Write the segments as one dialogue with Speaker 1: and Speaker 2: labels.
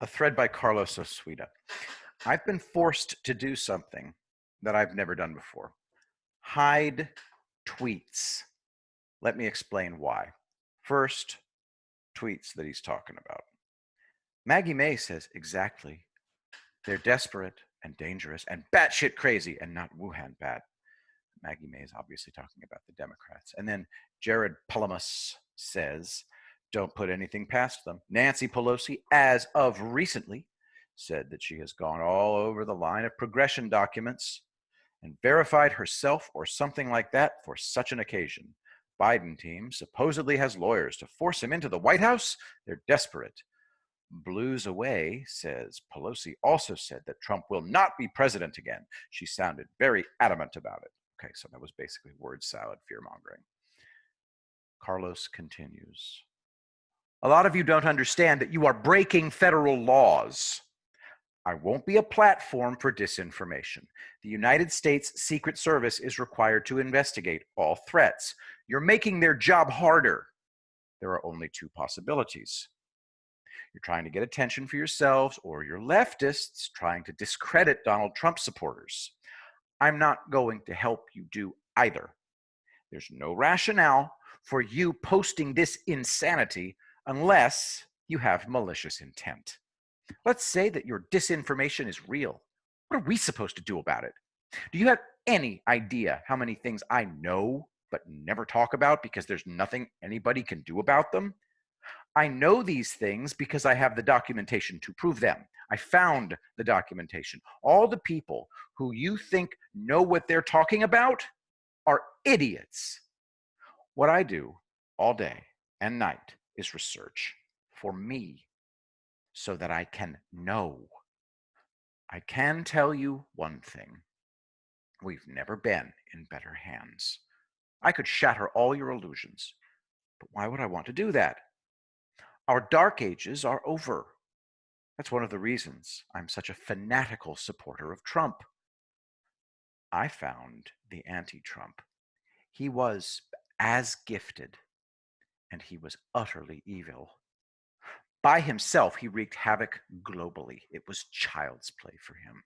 Speaker 1: A thread by Carlos Osuita. I've been forced to do something that I've never done before. Hide tweets. Let me explain why. First, tweets that he's talking about. Maggie May says exactly. They're desperate and dangerous and batshit crazy and not Wuhan bad. Maggie May is obviously talking about the Democrats. And then Jared Palamas says, don't put anything past them. Nancy Pelosi, as of recently, said that she has gone all over the line of progression documents and verified herself or something like that for such an occasion. Biden team supposedly has lawyers to force him into the White House. They're desperate. Blues away says Pelosi also said that Trump will not be president again. She sounded very adamant about it. Okay, so that was basically word salad fear mongering. Carlos continues. A lot of you don't understand that you are breaking federal laws. I won't be a platform for disinformation. The United States Secret Service is required to investigate all threats. You're making their job harder. There are only two possibilities. You're trying to get attention for yourselves, or you're leftists trying to discredit Donald Trump supporters. I'm not going to help you do either. There's no rationale for you posting this insanity unless you have malicious intent. Let's say that your disinformation is real. What are we supposed to do about it? Do you have any idea how many things I know but never talk about because there's nothing anybody can do about them? I know these things because I have the documentation to prove them. I found the documentation. All the people who you think know what they're talking about are idiots. What I do all day and night is research for me so that I can know. I can tell you one thing. We've never been in better hands. I could shatter all your illusions, but why would I want to do that? Our dark ages are over. That's one of the reasons I'm such a fanatical supporter of Trump. I found the anti-Trump. He was as gifted, and he was utterly evil. By himself, he wreaked havoc globally. It was child's play for him.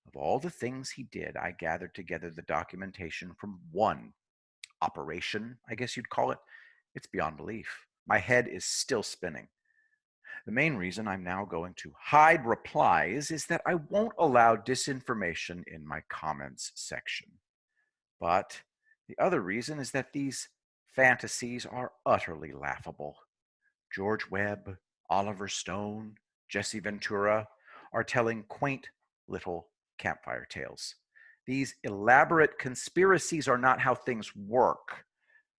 Speaker 1: Of all the things he did, I gathered together the documentation from one operation, I guess you'd call it. It's beyond belief. My head is still spinning. The main reason I'm now going to hide replies is that I won't allow disinformation in my comments section. But the other reason is that these fantasies are utterly laughable. George Webb, Oliver Stone, Jesse Ventura are telling quaint little campfire tales. These elaborate conspiracies are not how things work.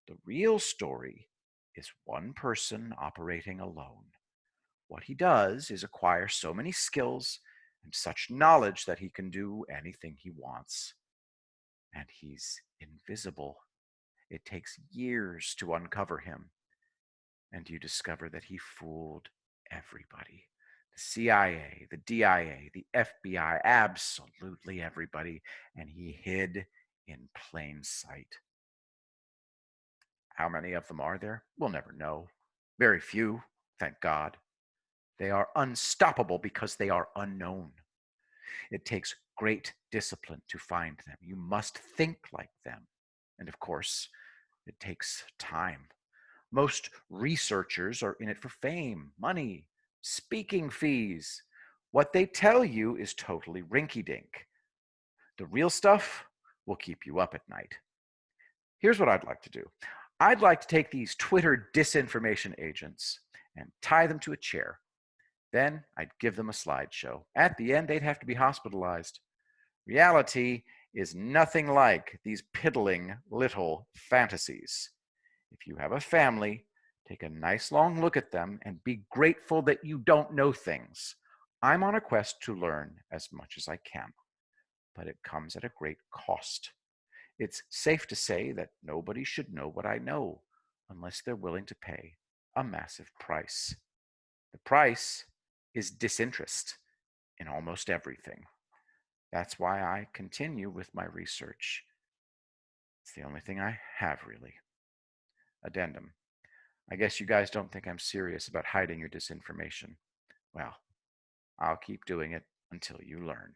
Speaker 1: The real story is one person operating alone. What he does is acquire so many skills and such knowledge that he can do anything he wants. And he's invisible. It takes years to uncover him. And you discover that he fooled everybody. The CIA, the DIA, the FBI, absolutely everybody. And he hid in plain sight. How many of them are there? We'll never know. Very few, thank God. They are unstoppable because they are unknown. It takes great discipline to find them. You must think like them. And of course, it takes time. Most researchers are in it for fame, money, speaking fees. What they tell you is totally rinky-dink. The real stuff will keep you up at night. Here's what I'd like to do. I'd like to take these Twitter disinformation agents and tie them to a chair. Then I'd give them a slideshow. At the end, they'd have to be hospitalized. Reality is nothing like these piddling little fantasies. If you have a family, take a nice long look at them and be grateful that you don't know things. I'm on a quest to learn as much as I can, but it comes at a great cost. It's safe to say that nobody should know what I know unless they're willing to pay a massive price. The price is disinterest in almost everything. That's why I continue with my research. It's the only thing I have, really. Addendum. I guess you guys don't think I'm serious about hiding your disinformation. Well, I'll keep doing it until you learn.